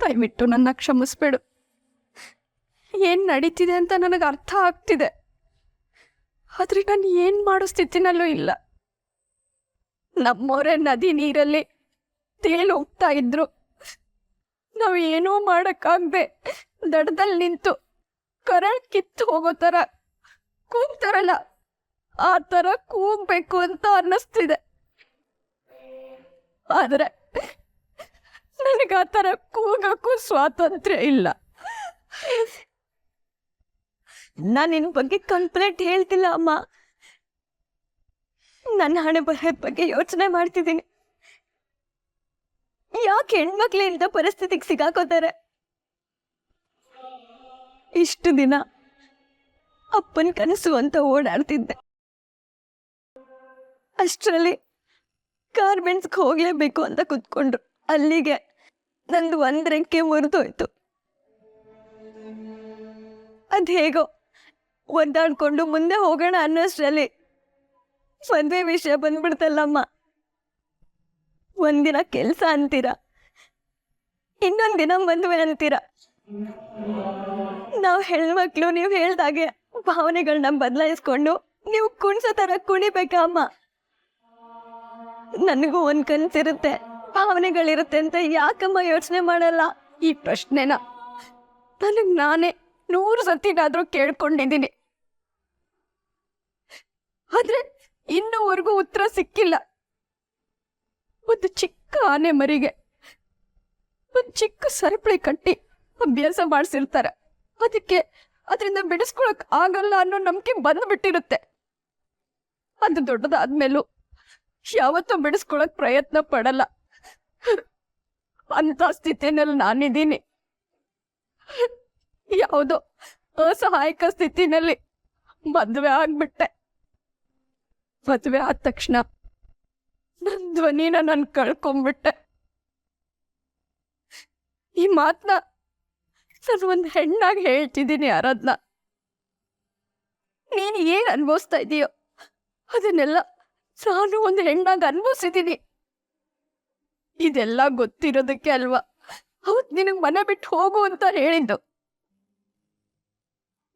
ದಯವಿಟ್ಟು ನನ್ನ ಕ್ಷಮಿಸ್ಬೇಡು. ಏನು ನಡೀತಿದೆ ಅಂತ ನನಗೆ ಅರ್ಥ ಆಗ್ತಿದೆ, ಆದರೆ ನಾನು ಏನು ಮಾಡೋ ಸ್ಥಿತಿನಲ್ಲೂ ಇಲ್ಲ. ನಮ್ಮವರೇ ನದಿ ನೀರಲ್ಲಿ ತೇಲು ಹೋಗ್ತಾ ಇದ್ರು. ನಾವು ಏನೂ ಮಾಡೋಕ್ಕಾಗದೆ ದಡದಲ್ಲಿ ನಿಂತು ಕರಳು ಕಿತ್ತು ಹೋಗೋ ಥರ ಕೂಗ್ತಾರಲ್ಲ, ಆ ಥರ ಕೂಗಬೇಕು ಅಂತ ಅನ್ನಿಸ್ತಿದೆ. ಆದರೆ ನನಗೆ ಆ ಥರ ಕೂಗಕ್ಕೂ ಸ್ವಾತಂತ್ರ್ಯ ಇಲ್ಲ. ನಾನು ನಿನ್ನ ಬಗ್ಗೆ ಕಂಪ್ಲೇಂಟ್ ಹೇಳ್ತಿಲ್ಲ ಅಮ್ಮ. ನನ್ನ ಹಣೆ ಬರಹದ ಬಗ್ಗೆ ಯೋಚನೆ ಮಾಡ್ತಿದ್ದೀನಿ. ಯಾಕೆ ಹೆಣ್ಮಕ್ಳು ಇಂಥ ಪರಿಸ್ಥಿತಿಗೆ ಸಿಗಾಕೋತಾರೆ? ಇಷ್ಟು ದಿನ ಅಪ್ಪನ ಕನಸು ಅಂತ ಓಡಾಡ್ತಿದ್ದೆ. ಅಷ್ಟರಲ್ಲಿ ಗಾರ್ಮೆಂಟ್ಸ್ಗೆ ಹೋಗ್ಲೇಬೇಕು ಅಂತ ಕುತ್ಕೊಂಡ್ರು. ಅಲ್ಲಿಗೆ ನಂದು ಒಂದು ರೆಕ್ಕೆ ಮುರಿದೋಯ್ತು. ಅದು ಹೇಗೋ ಒದ್ದಾಡ್ಕೊಂಡು ಮುಂದೆ ಹೋಗೋಣ ಅನ್ನೋಷ್ಟರಲ್ಲಿ ಮದುವೆ ವಿಷಯ ಬಂದ್ಬಿಡ್ತಲ್ಲಮ್ಮ. ಒಂದಿನ ಕೆಲಸ ಅಂತೀರ, ಇನ್ನೊಂದು ದಿನ ಮದುವೆ ಅಂತೀರ. ನಾವು ಹೆಣ್ಮಕ್ಳು ನೀವು ಹೇಳ್ದಾಗೆ ಭಾವನೆಗಳನ್ನ ಬದಲಾಯಿಸ್ಕೊಂಡು ನೀವು ಕುಣ್ಸೋ ಥರ ಕುಣಿಬೇಕಾ ಅಮ್ಮ? ನನಗೂ ಒಂದು ಕನಸಿರುತ್ತೆ, ಭಾವನೆಗಳಿರುತ್ತೆ ಅಂತ ಯಾಕಮ್ಮ ಯೋಚನೆ ಮಾಡಲ್ಲ? ಈ ಪ್ರಶ್ನೆನ ನನಗೆ ನಾನೇ 100 ಸತಿನಾದರೂ ಕೇಳ್ಕೊಂಡಿದ್ದೀನಿ, ಆದರೆ ಇನ್ನೂವರೆಗೂ ಉತ್ತರ ಸಿಕ್ಕಿಲ್ಲ. ಒಂದು ಚಿಕ್ಕ ಆನೆ ಮರಿಗೆ ಒಂದು ಚಿಕ್ಕ ಸರಪಳಿ ಕಟ್ಟಿ ಅಭ್ಯಾಸ ಮಾಡಿಸಿರ್ತಾರೆ. ಅದಕ್ಕೆ ಅದರಿಂದ ಬಿಡಿಸ್ಕೊಳಕ್ ಆಗಲ್ಲ ಅನ್ನೋ ನಂಬಿಕೆ ಬಂದ್ಬಿಟ್ಟಿರುತ್ತೆ. ಅದು ದೊಡ್ಡದಾದ್ಮೇಲೂ ಯಾವತ್ತೂ ಬಿಡಿಸ್ಕೊಳಕ್ ಪ್ರಯತ್ನ ಪಡಲ್ಲ. ಅಂತ ಸ್ಥಿತಿನಲ್ಲಿ ನಾನಿದ್ದೀನಿ. ಯಾವುದೋ ಅಸಹಾಯಕ ಸ್ಥಿತಿನಲ್ಲಿ ಮದುವೆ ಆಗ್ಬಿಟ್ಟೆ. ಮದುವೆ ಆದ ತಕ್ಷಣ ನನ್ನ ಧ್ವನಿನ ನಾನು ಕಳ್ಕೊಂಡ್ಬಿಟ್ಟೆ. ಈ ಮಾತನ್ನ ನಾನು ಒಂದು ಹೆಣ್ಣಾಗಿ ಹೇಳ್ತಿದ್ದೀನಿ ಆರಾಧನಾ. ನೀನು ಏನು ಅನುಭವಿಸ್ತಾ ಇದೀಯೋ ಅದನ್ನೆಲ್ಲ ನಾನು ಒಂದು ಹೆಣ್ಣಾಗಿ ಅನುಭವಿಸಿದ್ದೀನಿ. ಇದೆಲ್ಲ ಗೊತ್ತಿರೋದಕ್ಕೆ ಅಲ್ವಾ ಅವತ್ತು ನಿನಗೆ ಮನೆ ಬಿಟ್ಟು ಹೋಗು ಅಂತ ಹೇಳಿದ್ದು.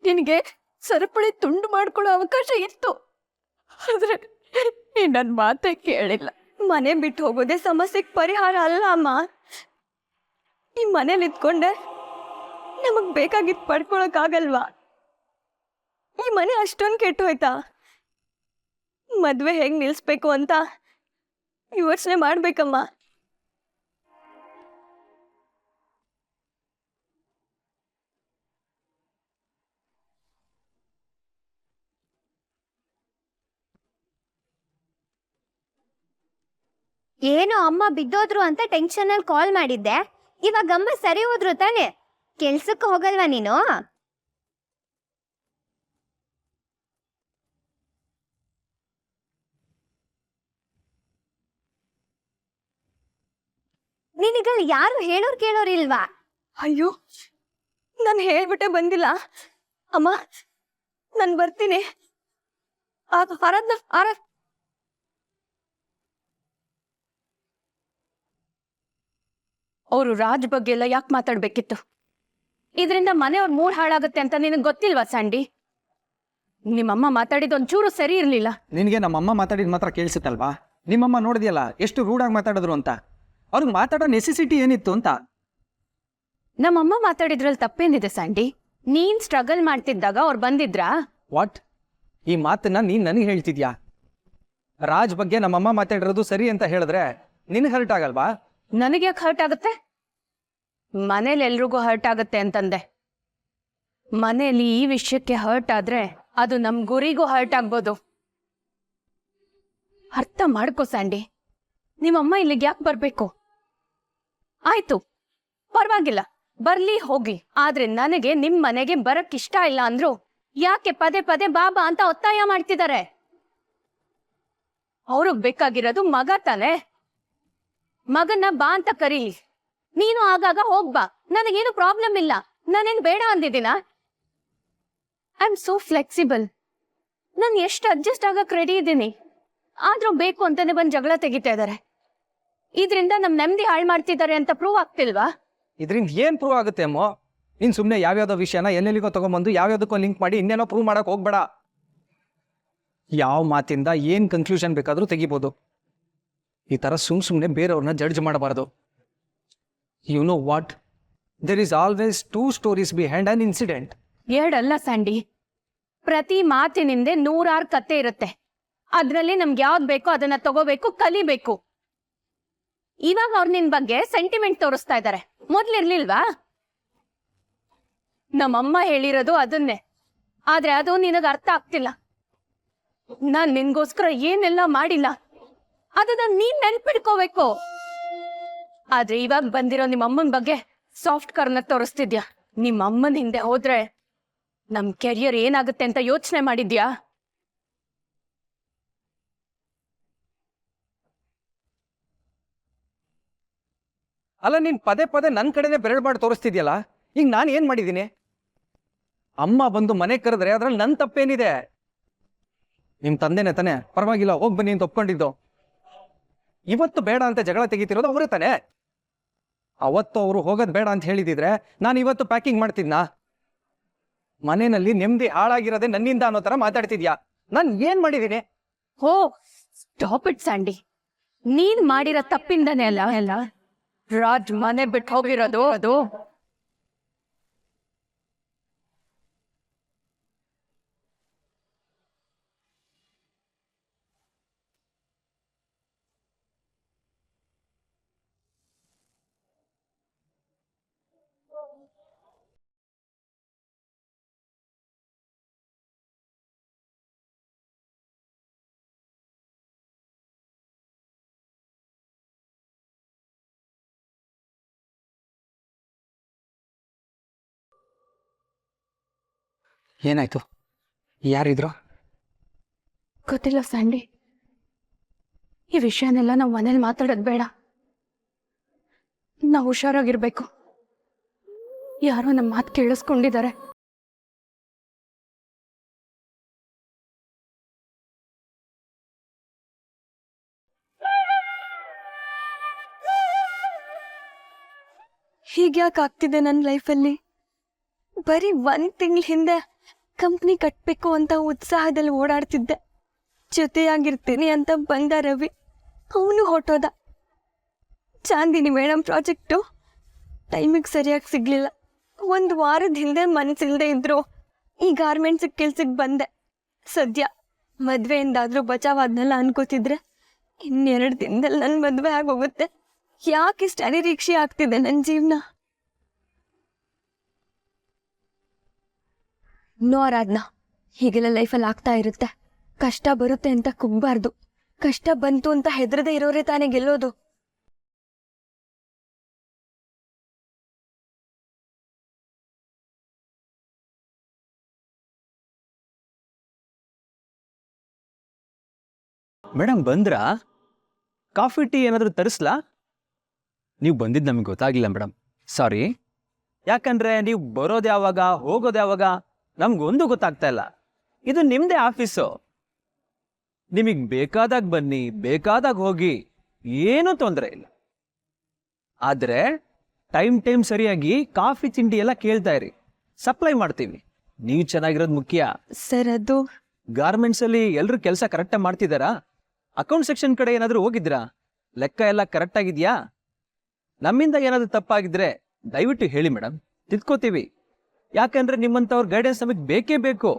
ನಿನಗೆ ಸರಪಳಿ ತುಂಡು ಮಾಡ್ಕೊಳ್ಳೋ ಅವಕಾಶ ಇತ್ತು, ಆದ್ರೆ ನನ್ನ ಮಾತೇ ಕೇಳಿಲ್ಲ. ಮನೆ ಬಿಟ್ಟು ಹೋಗೋದೇ ಸಮಸ್ಯೆಗೆ ಪರಿಹಾರ ಅಲ್ಲ ಅಮ್ಮ. ಈ ಮನೇಲಿ ಇದ್ಕೊಂಡೆ ನಮಗ್ ಬೇಕಾಗಿದ್ದು ಪಡ್ಕೊಳಕ್ಕಾಗಲ್ವಾ? ಈ ಮನೆ ಅಷ್ಟೊಂದು ಕೆಟ್ಟು ಹೋಯ್ತಾ? ಮದ್ವೆ ಹೇಗೆ ನಿಲ್ಲಿಸ್ಬೇಕು ಅಂತ ಯೋಚನೆ ಮಾಡ್ಬೇಕಮ್ಮ. ಏನೋ ಅಮ್ಮ ಬಿದ್ದೋದ್ರು ಅಂತ ಟೆನ್ಷನ್ ಅಲ್ಲಿ ಕಾಲ್ ಮಾಡಿದ್ದೆ. ಇವಾಗ ಅಮ್ಮ ಸರಿ ಹೋದ್ರು ತಾನೆ? ಕೆಲ್ಸಕ್ಕೆ ಹೋಗಲ್ವಾ ನೀನು? ನಿನಗ ಯಾರು ಹೇಳೋರ್ ಕೇಳೋರಿಲ್ವಾ? ಅಯ್ಯೋ, ನಾನು ಹೇಳ್ಬಿಟ್ಟೆ ಬಂದಿಲ್ಲ ಅಮ್ಮ. ನಾನು ಬರ್ತೀನಿ. ಅವರು ರಾಜ್ ಬಗ್ಗೆ ಎಲ್ಲ ಯಾಕೆ ಮಾತಾಡ್ಬೇಕಿತ್ತು? ಇದರಿಂದ ಮನೆಯವ್ರ ಮೂಡ್ ಹಾಳಾಗುತ್ತೆ ಅಂತ ನಿನಗೆ ಗೊತ್ತಿಲ್ವಾ ಸ್ಯಾಂಡಿ? ನಿಮ್ಮಮ್ಮ ಮಾತಾಡಿದ ಒಂಚೂರು ಸರಿ ಇರಲಿಲ್ಲ. ನಿನಗೆ ನಮ್ಮಮ್ಮ ಮಾತಾಡಿದ ಮಾತ್ರ ಕೇಳಿಸುತ್ತಲ್ವಾ? ನಿಮ್ಮಮ್ಮ ನೋಡಿದ್ಯಲ್ಲ ಎಷ್ಟು ರೂಢಾಗಿ ಮಾತಾಡಿದ್ರು ಅಂತ. ಅವ್ರಿಗೆ ಮಾತಾಡೋ ನೆಸೆಸಿಟಿ ಏನಿತ್ತು ಅಂತ. ನಮ್ಮಮ್ಮ ಮಾತಾಡಿದ್ರಲ್ಲಿ ತಪ್ಪೇನಿದೆ ಸ್ಯಾಂಡಿ? ನೀನ್ ಸ್ಟ್ರಗಲ್ ಮಾಡ್ತಿದ್ದಾಗ ಅವ್ರು ಬಂದಿದ್ರಾ? ವಾಟ್? ಈ ಮಾತನ್ನ ನೀನ್ ನನಗೆ ಹೇಳ್ತಿದ್ಯಾ? ರಾಜ್ ಬಗ್ಗೆ ನಮ್ಮಮ್ಮ ಮಾತಾಡಿರೋದು ಸರಿ ಅಂತ ಹೇಳಿದ್ರೆ ನಿನಗೆ ಹರ್ಟ್ ಆಗಲ್ವಾ? ನನಗೆ ಯಾಕೆ ಹರ್ಟ್ ಆಗುತ್ತೆ? ಮನೇಲಿ ಎಲ್ರಿಗೂ ಹರ್ಟ್ ಆಗುತ್ತೆ ಅಂತಂದೆ. ಮನೇಲಿ ಈ ವಿಷಯಕ್ಕೆ ಹರ್ಟ್ ಆದ್ರೆ ಅದು ನಮ್ ಗುರಿಗೂ ಹರ್ಟ್ ಆಗ್ಬೋದು. ಅರ್ಥ ಮಾಡ್ಕೋ ಸ್ಯಾಂಡಿ. ನಿಮ್ಮಮ್ಮ ಇಲ್ಲಿಗೆ ಯಾಕೆ ಬರ್ಬೇಕು? ಆಯ್ತು, ಪರವಾಗಿಲ್ಲ, ಬರ್ಲಿ ಹೋಗಿ. ಆದ್ರೆ ನನಗೆ ನಿಮ್ ಮನೆಗೆ ಬರಕ್ ಇಷ್ಟ ಇಲ್ಲ ಅಂದ್ರು ಯಾಕೆ ಪದೇ ಪದೇ ಬಾಬಾ ಅಂತ ಒತ್ತಾಯ ಮಾಡ್ತಿದ್ದಾರೆ? ಅವ್ರಿಗೆ ಬೇಕಾಗಿರೋದು ಮಗ ತಾನೆ. ಮಗನ್ನ ಬಾ ಅಂತ ಕರೀಲಿ. ನೀನು ಆಗಾಗ ಹೋಗ್ಬಾ, ನನಗೇನು ಪ್ರಾಬ್ಲಮ್ ಇಲ್ಲ. ನಾನೇನು ಬೇಡ ಅಂದಿದ್ದೀನ? I am so flexible. ನಾನು ಎಷ್ಟು ಅಡ್ಜಸ್ಟ್ ಆಗಕ್ ರೆಡಿ ಇದ್ದೀನಿ. ಆದ್ರೂ ಬೇಕು ಅಂತಾನೆ ಬಂದು ಜಗಳ ತೆಗಿತಾ ಇದ್ದಾರೆ. ಇದರಿಂದ ನಮ್ ನೆಮ್ಮದಿ ಹಾಳು ಮಾಡ್ತಿದ್ದಾರೆ ಅಂತ ಪ್ರೂವ್ ಆಗ್ತಿಲ್ವಾ? ಇದರಿಂದ ಏನು ಪ್ರೂವ್ ಆಗುತ್ತೆ ಅಮ್ಮೋ? ನೀನು ಸುಮ್ಮನೆ ಯಾವ್ಯಾವುದೋ ವಿಷಯನ ಎಲ್ಲೆಲ್ಲಿಗೋ ತೊಗೊಂಬಂದು ಯಾವ್ಯಾವುದಕ್ಕೋ ಲಿಂಕ್ ಮಾಡಿ ಇನ್ನೇನೋ ಪ್ರೂವ್ ಮಾಡೋಕೆ ಹೋಗ್ಬೇಡ. ಯಾವ ಮಾತಿಂದ ಏನು ಕನ್ಕ್ಲೂಷನ್ ಬೇಕಾದರೂ ತೆಗಿಬೋದು. ಈ ಥರ ಸುಮ್ಮನೆ ಬೇರೆಯವ್ರನ್ನ ಜಡ್ಜ್ ಮಾಡಬಾರ್ದು. You know what, there is always 2 stories behind an incident. ಎರಡಲ್ಲ ಸ್ಯಾಂಡಿ, ಪ್ರತಿ ಮಾತಿನಿಂದೆ 100 ಕತೆ ಇರುತ್ತೆ. ಅದ್ರಲ್ಲಿ ನಮ್ಗೆ ಯಾವ್ದು ಬೇಕೋ ಅದನ್ನ ತಗೋಬೇಕು, ಕಲಿಬೇಕು. ಇವಾಗ ಅವ್ರು ನಿನ್ ಬಗ್ಗೆ ಸೆಂಟಿಮೆಂಟ್ ತೋರಿಸ್ತಾ ಇದ್ದಾರೆ, ಮೊದ್ಲಿರ್ಲಿಲ್ವಾ? ನಮ್ಮಮ್ಮ ಹೇಳಿರೋದು ಅದನ್ನೇ, ಆದ್ರೆ ಅದು ನಿನಗೆ ಅರ್ಥ ಆಗ್ತಿಲ್ಲ. ನಾನ್ ನಿನ್ಗೋಸ್ಕರ ಏನೆಲ್ಲ ಮಾಡಿಲ್ಲ ಅದನ್ನ ನೀನ್ ನೆನ್ಪಿಡ್ಕೋಬೇಕು. ಆದ್ರೆ ಇವಾಗ ಬಂದಿರೋ ನಿಮ್ಮ ಅಮ್ಮನ ಬಗ್ಗೆ ಸಾಫ್ಟ್ ಕಾರ್ನರ್ ತೋರಿಸ್ತಿದ್ಯಾ. ನಿಮ್ಮ ಅಮ್ಮನ ಹಿಂದೆ ಹೋದ್ರೆ ನಮ್ ಕೆರಿಯರ್ ಏನಾಗುತ್ತೆ ಅಂತ ಯೋಚನೆ ಮಾಡಿದ್ಯಾ? ಅಲ್ಲ, ನೀನು ಪದೇ ಪದೇ ನನ್ನ ಕಡೆನೇ ಬೆರಳು ಮಾಡಿ ತೋರಿಸ್ತಿದ್ಯಲ್ಲ. ಈಗ ನಾನು ಏನು ಮಾಡಿದ್ದೀನಿ? ಅಮ್ಮ ಬಂದು ಮನೆ ಕರೆದ್ರೆ ಅದ್ರಲ್ಲಿ ನನ್ನ ತಪ್ಪೇನಿದೆ? ನಿಮ್ಮ ತಂದೆನೇ ತಾನೆ ಪರವಾಗಿಲ್ಲ ಹೋಗಿ ಬನ್ನಿ ಅಂತ ಒಪ್ಕೊಂಡಿದ್ದು. ಇವತ್ತು ಬೇಡ ಅಂತ ಜಗಳ ತೆಗಿತಿರೋದು ಅವರೇ ತಾನೆ. ಅವತ್ತು ಅವರು ಹೋಗೋದು ಬೇಡ ಅಂತ ಹೇಳಿದಿದ್ರೆ ನಾನು ಇವತ್ತು ಪ್ಯಾಕಿಂಗ್ ಮಾಡ್ತಿದ್ನಾ? ಮನೆಯಲ್ಲಿ ನೆಮ್ಮದಿ ಹಾಳಾಗಿರೋದೇ ನನ್ನಿಂದ ಅನ್ನೋ ಥರ ಮಾತಾಡ್ತಿದ್ಯಾ. ನಾನು ಏನು ಮಾಡಿದ್ದೀನಿ? ಹೋ, ಸ್ಟಾಪ್ ಇಟ್ ಸ್ಯಾಂಡಿ. ನೀನ್ ಮಾಡಿರೋ ತಪ್ಪಿಂದನೇ ಅಲ್ಲ ರಾಜ್ ಮನೆ ಬಿಟ್ಟು ಹೋಗಿರೋದು. ಅದು ಏನಾಯ್ತು? ಯಾರಿದ್ರು? ಗೊತ್ತಿಲ್ಲ ಸ್ಯಾಂಡಿ. ಈ ವಿಷಯನೆಲ್ಲ ನಾವು ಮನೇಲಿ ಮಾತಾಡೋದು ಬೇಡ. ನಾವು ಹುಷಾರಾಗಿರ್ಬೇಕು. ಯಾರೋ ನಮ್ಮ ಮಾತು ಕೇಳಿಸ್ಕೊಂಡಿದ್ದಾರೆ. ಹೀಗ್ಯಾಕೆ ಆಗ್ತಿದೆ ನನ್ನ ಲೈಫಲ್ಲಿ? ಬರೀ 1 ತಿಂಗಳ ಹಿಂದೆ ಕಂಪ್ನಿ ಕಟ್ಟಬೇಕು ಅಂತ ಉತ್ಸಾಹದಲ್ಲಿ ಓಡಾಡ್ತಿದ್ದೆ. ಜೊತೆಯಾಗಿರ್ತೀನಿ ಅಂತ ಬಂದ ರವಿ, ಅವನು ಹೊಟ್ಟೋದ. ಚಾಂದಿನಿ ಮೇಡಮ್ ಪ್ರಾಜೆಕ್ಟು ಟೈಮಿಗೆ ಸರಿಯಾಗಿ ಸಿಗಲಿಲ್ಲ. 1 ವಾರದ ಹಿಂದೆ ಮನಸ್ಸಿಲ್ದೆ ಇದ್ರು ಈ ಗಾರ್ಮೆಂಟ್ಸಿಗೆ ಕೆಲ್ಸಕ್ಕೆ ಬಂದೆ. ಸದ್ಯ ಮದುವೆಯಿಂದಾದರೂ ಬಚಾವಾದ್ನೆಲ್ಲ ಅನ್ಕೋತಿದ್ರೆ 2 ದಿನದಲ್ಲಿ ನನ್ನ ಮದುವೆ ಆಗೋಗುತ್ತೆ. ಯಾಕಿಷ್ಟು ಅನಿರೀಕ್ಷೆ ಆಗ್ತಿದೆ ನನ್ನ ಜೀವನ? ನೋ ಆರಾಧನಾ, ಹೀಗೆಲ್ಲ ಲೈಫಲ್ಲಿ ಆಗ್ತಾ ಇರುತ್ತೆ. ಕಷ್ಟ ಬರುತ್ತೆ ಅಂತ ಕುಗ್ಬಾರ್ದು. ಕಷ್ಟ ಬಂತು ಅಂತ ಹೆದರದೆ ಇರೋರೇ ತಾನೇ ಗೆಲ್ಲೋದು. ಮೇಡಮ್ ಬಂದ್ರಾ? ಕಾಫಿ ಟೀ ಏನಾದರೂ ತರಿಸ್ಲಾ? ನೀವು ಬಂದಿದ್ದು ನಮಗೆ ಗೊತ್ತಾಗಿಲ್ಲ ಮೇಡಮ್, ಸಾರಿ. ಯಾಕಂದ್ರೆ ನೀವು ಬರೋದು ಯಾವಾಗ ಹೋಗೋದು ಯಾವಾಗ ನಮ್ಗೊಂದು ಗೊತ್ತಾಗ್ತಾ ಇಲ್ಲ. ಇದು ನಿಮ್ಮದೇ ಆಫೀಸು, ನಿಮಗೆ ಬೇಕಾದಾಗ ಬನ್ನಿ ಬೇಕಾದಾಗ ಹೋಗಿ, ಏನೂ ತೊಂದರೆ ಇಲ್ಲ. ಆದರೆ ಟೈಮ್ ಸರಿಯಾಗಿ ಕಾಫಿ ತಿಂಡಿ ಎಲ್ಲ ಕೇಳ್ತಾ ಇರಿ, ಸಪ್ಲೈ ಮಾಡ್ತೀವಿ. ನೀವು ಚೆನ್ನಾಗಿರೋದು ಮುಖ್ಯ. ಸರ್, ಅದು ಗಾರ್ಮೆಂಟ್ಸಲ್ಲಿ ಎಲ್ಲರೂ ಕೆಲಸ ಕರೆಕ್ಟಾಗಿ ಮಾಡ್ತಿದ್ದಾರಾ? ಅಕೌಂಟ್ ಸೆಕ್ಷನ್ ಕಡೆ ಏನಾದರೂ ಹೋಗಿದ್ರಾ? ಲೆಕ್ಕ ಎಲ್ಲ ಕರೆಕ್ಟ್ ಆಗಿದೆಯಾ? ನಮ್ಮಿಂದ ಏನಾದರೂ ತಪ್ಪಾಗಿದ್ರೆ ದಯವಿಟ್ಟು ಹೇಳಿ ಮೇಡಮ್, ತಿದ್ಕೋತೀವಿ. ಯಾಕಂದ್ರೆ ನಿಮ್ಮಂಥವ್ರ ಗೈಡೆನ್ಸ್ ನಮಗೆ ಬೇಕೇ ಬೇಕು.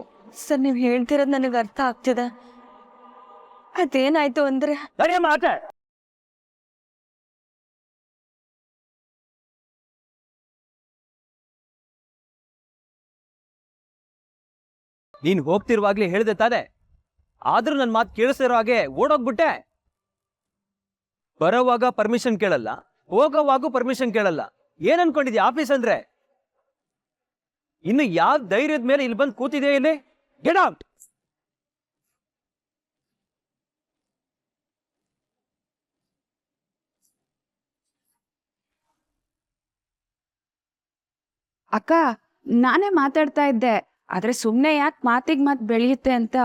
ಸರ್, ನೀವು ಹೇಳ್ತಿರೋದು ನನಗೆ ಅರ್ಥ ಆಗ್ತಿದೆ. ಅದೇನಾಯ್ತು ಅಂದ್ರೆ ನೀನ್ ಹೋಗ್ತಿರುವಾಗ್ಲೇ ಹೇಳಿದೆ ತಾನೆ, ಆದ್ರೂ ನನ್ನ ಮಾತು ಕೇಳಿಸಿರೋ ಹಾಗೆ ಓಡೋಗ್ಬಿಟ್ಟೆ. ಬರೋವಾಗ ಪರ್ಮಿಷನ್ ಕೇಳಲ್ಲ, ಹೋಗೋವಾಗೂ ಪರ್ಮಿಷನ್ ಕೇಳಲ್ಲ. ಏನ್ ಅನ್ಕೊಂಡಿದ್ಯಾ ಆಫೀಸ್ ಅಂದ್ರೆ? ಇನ್ನು ಯಾವ ಧೈರ್ಯದ ಮೇಲೆ ಇಲ್ಲಿ ಬಂದು ಕೂತಿದೆ? ಇಲ್ಲಿ ಗೆಟ್ ಔಟ್. ಅಕ್ಕ, ನಾನೇ ಮಾತಾಡ್ತಾ ಇದ್ದೆ, ಆದ್ರೆ ಸುಮ್ನೆ ಯಾಕೆ ಮಾತಿಗೆ ಮಾತು ಬೆಳೆಯುತ್ತೆ ಅಂತ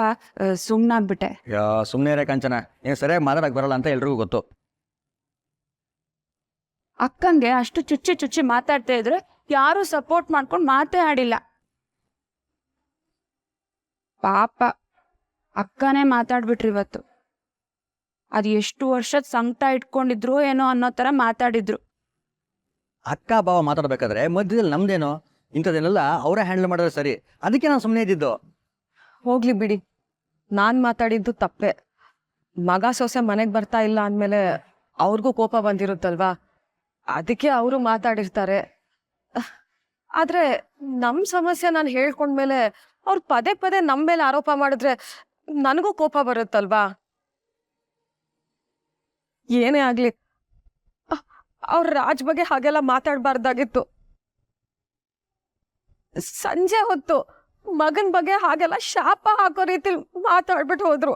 ಸುಮ್ನಾಗ್ಬಿಟ್ಟೆ. ಸುಮ್ಮನೆ ಇರೇ ಕಾಂಚನ, ಏನು ಸರಿಯಾಗಿ ಮಾತಾಡಕ್ಕೆ ಬರಲ್ಲ ಅಂತ ಎಲ್ರಿಗೂ ಗೊತ್ತು. ಅಕ್ಕಂಗೆ ಅಷ್ಟು ಚುಚ್ಚಿ ಚುಚ್ಚಿ ಮಾತಾಡ್ತಾ ಇದ್ರೆ ಯಾರು ಸಪೋರ್ಟ್ ಮಾಡ್ಕೊಂಡು ಮಾತೇ ಆಡಿಲ್ಲ. ಪಾಪ ಅಕ್ಕನೇ ಮಾತಾಡ್ಬಿಟ್ರಿ ಇವತ್ತು. ಅದು ಎಷ್ಟು ವರ್ಷದ ಸಂಕಟ ಇಟ್ಕೊಂಡಿದ್ರು ಏನೋ ಅನ್ನೋ ಥರ ಮಾತಾಡಿದ್ರು. ಅಕ್ಕ ಬಾವ ಮಾತಾಡ್ಬೇಕಾದ್ರೆ ಮಧ್ಯದಲ್ಲಿ ನಮ್ದೇನೋ, ಇಂಥದನ್ನೆಲ್ಲ ಅವರೇ ಹ್ಯಾಂಡಲ್ ಮಾಡಿದ್ರೆ ಸರಿ. ಅದಕ್ಕೆ ನಾನು ಸುಮ್ಮನೆ ಇದ್ದಿದ್ದು. ಹೋಗ್ಲಿ ಬಿಡಿ, ನಾನು ಮಾತಾಡಿದ್ದು ತಪ್ಪೆ. ಮಗ ಸೊಸೆ ಮನೆಗೆ ಬರ್ತಾ ಇಲ್ಲ ಅಂದಮೇಲೆ ಅವ್ರಿಗೂ ಕೋಪ ಬಂದಿರುತ್ತಲ್ವಾ, ಅದಕ್ಕೆ ಅವರು ಮಾತಾಡಿರ್ತಾರೆ. ಆದರೆ ನಮ್ಮ ಸಮಸ್ಯೆ ನಾನು ಹೇಳ್ಕೊಂಡ್ಮೇಲೆ ಅವ್ರು ಪದೇ ಪದೇ ನಮ್ಮ ಮೇಲೆ ಆರೋಪ ಮಾಡಿದ್ರೆ ನನಗೂ ಕೋಪ ಬರುತ್ತಲ್ವಾ. ಏನೇ ಆಗಲಿ, ಅವ್ರ ರಾಜ್ ಬಗ್ಗೆ ಹಾಗೆಲ್ಲ ಮಾತಾಡಬಾರ್ದಾಗಿತ್ತು. ಸಂಜೆ ಹೊತ್ತು ಮಗನ ಬಗ್ಗೆ ಹಾಗೆಲ್ಲ ಶಾಪ ಹಾಕೋ ರೀತಿಲಿ ಮಾತಾಡ್ಬಿಟ್ಟು ಹೋದ್ರು.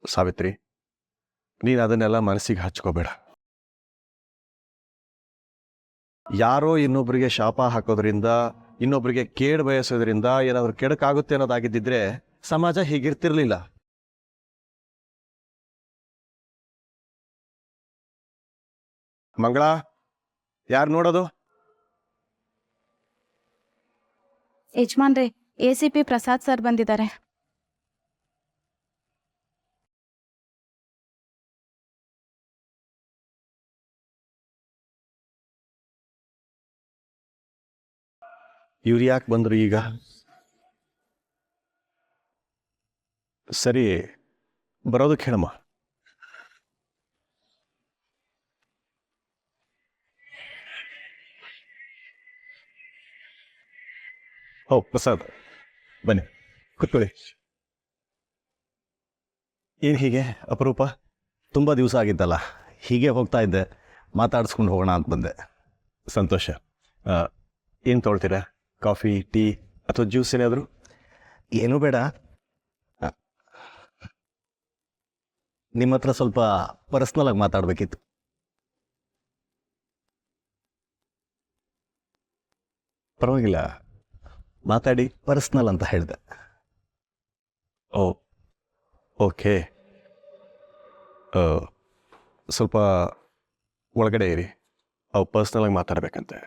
ಸಾವಿತ್ರಿ, ನೀನು ಅದನ್ನೆಲ್ಲ ಮನಸ್ಸಿಗೆ ಹಚ್ಕೋಬೇಡ. ಯಾರೋ ಇನ್ನೊಬ್ಬರಿಗೆ ಶಾಪ ಹಾಕೋದ್ರಿಂದ, ಇನ್ನೊಬ್ಬರಿಗೆ ಕೇಡು ಬಯಸೋದ್ರಿಂದ ಏನಾದರೂ ಕೆಡಕಾಗುತ್ತೆ ಅನ್ನೋದಾಗಿದ್ದಿದ್ರೆ ಸಮಾಜ ಹೀಗಿರ್ತಿರ್ಲಿಲ್ಲ. ಮಂಗಳ, ಯಾರು ನೋಡೋದು? ಯಜಮಾನ್ರೆ, ACP ಪ್ರಸಾದ್ ಸರ್ ಬಂದಿದ್ದಾರೆ. ಇವ್ರು ಯಾಕೆ ಬಂದರು ಈಗ? ಸರಿ, ಬರೋದಕ್ಕೆ ಹೇಳಮ್ಮ. ಓ ಪ್ರಸಾದ್, ಬನ್ನಿ ಕೂತ್ಕೊಳ್ಳಿ. ಏನು ಹೀಗೆ ಅಪರೂಪ? ತುಂಬ ದಿವಸ ಆಗಿತ್ತಲ್ಲ, ಹೀಗೆ ಹೋಗ್ತಾ ಇದ್ದೆ, ಮಾತಾಡಿಸ್ಕೊಂಡು ಹೋಗೋಣ ಅಂತ ಬಂದೆ. ಸಂತೋಷ. ಏನು ತೊಗೊಳ್ತೀರಾ? ಕಾಫಿ, ಟೀ ಅಥವಾ ಜ್ಯೂಸ್ ಏನಾದರೂ? ಏನೂ ಬೇಡ. ನಿಮ್ಮ ಹತ್ರ ಸ್ವಲ್ಪ ಪರ್ಸ್ನಲ್ ಆಗಿ ಮಾತಾಡಬೇಕಿತ್ತು. ಪರವಾಗಿಲ್ಲ, ಮಾತಾಡಿ. ಪರ್ಸ್ನಲ್ ಅಂತ ಹೇಳಿದೆ. ಓ ಓಕೆ. ಸ್ವಲ್ಪ ಒಳಗಡೆ ಇರಿ, ಅವು ಪರ್ಸ್ನಲಾಗಿ ಮಾತಾಡಬೇಕಂತೆ.